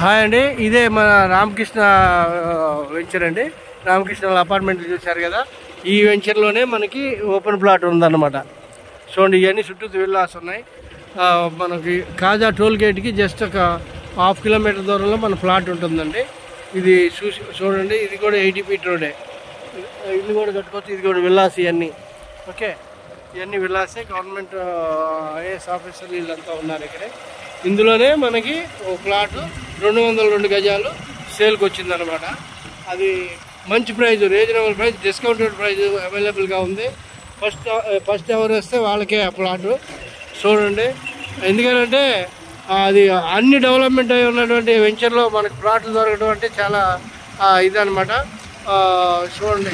Hi అండి, ఇదే మన రామకృష్ణ వెంచర్ అండి. రామకృష్ణ అపార్ట్మెంట్లు చూశారు కదా, ఈ వెంచర్లోనే మనకి ఓపెన్ ప్లాట్ ఉందన్నమాట. చూడండి, ఇవన్నీ చుట్టూ విల్లాస్ ఉన్నాయి. మనకి కాజా టోల్ గేట్కి జస్ట్ ఒక ½ కిలోమీటర్ దూరంలో మన ప్లాట్ ఉంటుందండి. ఇది చూడండి, ఇది కూడా 80 ఫీట్ రోడే. ఇల్లు కూడా కట్టుకోవచ్చు. ఇది కూడా విల్లాస్ ఇవన్నీ. ఓకే, ఇవన్నీ విల్లాసే. గవర్నమెంట్ ఐఏఎస్ ఆఫీసర్లు వీళ్ళంతా ఉన్నారు ఇక్కడే. ఇందులోనే మనకి ఒక ప్లాటు 202 గజాలు సేల్కి వచ్చిందనమాట. అది మంచి price, reasonable price, discounted price అవైలబుల్గా ఉంది. ఫస్ట్ ఎవరు వస్తే వాళ్ళకే ఆ ప్లాటు. చూడండి, ఎందుకంటే అది అన్ని డెవలప్మెంట్ అయి ఉన్నటువంటి వెంచర్లో మనకు ప్లాట్లు దొరకడం అంటే చాలా ఇదనమాట. చూడండి,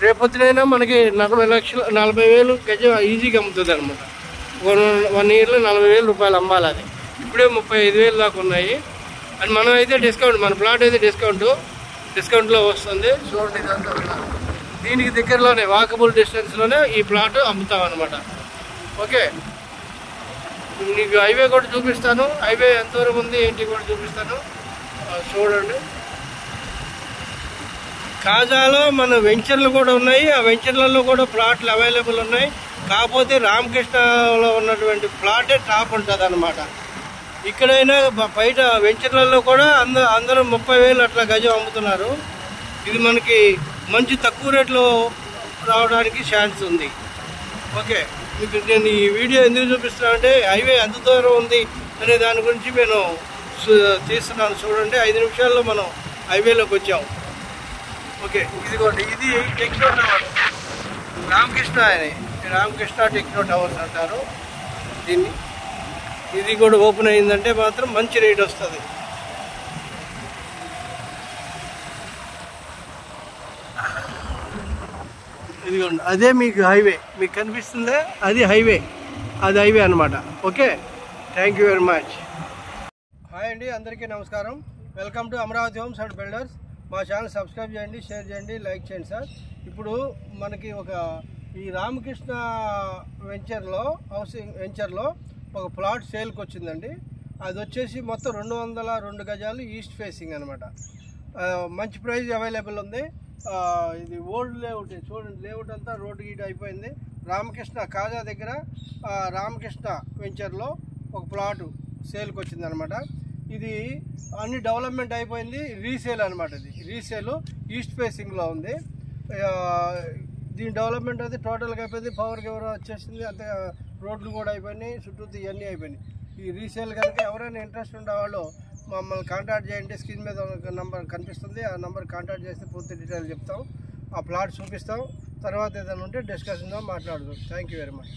రేపొద్దునైనా మనకి 40,000 గజం ఈజీగా అమ్ముతుంది అనమాట. 1 ఇయర్లో 40,000 రూపాయలు అమ్మాలి. అది ఇప్పుడే 35,000 దాకా ఉన్నాయి. అండ్ మనం అయితే డిస్కౌంట్, మన ప్లాట్ అయితే డిస్కౌంట్లో వస్తుంది. చూడండి, ఇదంతా దీనికి దగ్గరలోనే వాకబుల్ డిస్టెన్స్లోనే ఈ ప్లాట్ అమ్ముతాం అనమాట. ఓకే, నీకు హైవే కూడా చూపిస్తాను. హైవే ఎంతవరకు ఉంది ఏంటి కూడా చూపిస్తాను. చూడండి, కాజాలో మన వెంచర్లు కూడా ఉన్నాయి. ఆ వెంచర్లలో కూడా ప్లాట్లు అవైలబుల్ ఉన్నాయి. కాకపోతే రామకృష్ణలో ఉన్నటువంటి ప్లాటే టాప్ ఉంటుంది అనమాట. ఇక్కడైనా బయట వెంచర్లలో కూడా అందరూ 30,000 అట్లా గజం అమ్ముతున్నారు. ఇది మనకి మంచి తక్కువ రేట్లో రావడానికి ఛాన్స్ ఉంది. ఓకే, మీకు నేను ఈ వీడియో ఎందుకు చూపిస్తున్నా అంటే హైవే ఎంత దూరం ఉంది అనే దాని గురించి నేను తీస్తున్నాను. చూడండి, 5 నిమిషాల్లో మనం హైవేలోకి వచ్చాము. ఓకే, ఇదిగోండి, ఇది techno tower, Ramakrishna techno towers అంటారు దీన్ని. ఇది కూడా ఓపెన్ అయిందంటే మాత్రం మంచి రేట్ వస్తుంది. ఇదిగోండి, అదే మీకు హైవే, మీకు కనిపిస్తుందే అది హైవే అనమాట. Okay, thank you very much. Hi అండి, అందరికీ నమస్కారం. Welcome to Amaravati homes and builders. మా ఛానల్ సబ్స్క్రైబ్ చేయండి, షేర్ చేయండి, లైక్ చేయండి సార్. ఇప్పుడు మనకి ఈ రామకృష్ణ వెంచర్లో ఒక ప్లాట్ సేల్కి వచ్చిందండి. అది వచ్చేసి మొత్తం 202 గజాలు ఈస్ట్ ఫేసింగ్ అనమాట. మంచి ప్రైస్ అవైలబుల్ ఉంది. ఇది ఓల్డ్ లేఅవుట్. చూడండి, లేఅవుట్ అంతా రోడ్డు గీట్ అయిపోయింది. రామకృష్ణ కాజా దగ్గర రామకృష్ణ వెంచర్లో ఒక ప్లాటు సేల్కి వచ్చిందనమాట. ఇది అన్ని డెవలప్మెంట్ అయిపోయింది. రీసేల్ అనమాట. ఇది రీసేల్ ఈస్ట్ ఫేసింగ్లో ఉంది. దీని డెవలప్మెంట్ అయితే టోటల్గా అయిపోయింది. పవర్ గివర్ వచ్చేసింది, అంతే. రోడ్లు కూడా అయిపోయినాయి, చుట్టూ ఇవన్నీ అయిపోయినాయి. ఈ రీసేల్ కనుక ఎవరైనా ఇంట్రెస్ట్ ఉండేవాళ్ళు మమ్మల్ని కాంటాక్ట్ చేయండి. స్క్రీన్ మీద నంబర్ కనిపిస్తుంది. ఆ నెంబర్ కాంటాక్ట్ చేస్తే పూర్తి డీటెయిల్ చెప్తాం. ఆ ప్లాట్ చూపిస్తాం. తర్వాత ఏదైనా ఉంటే డిస్కషన్లో మాట్లాడదాం. Thank you very much.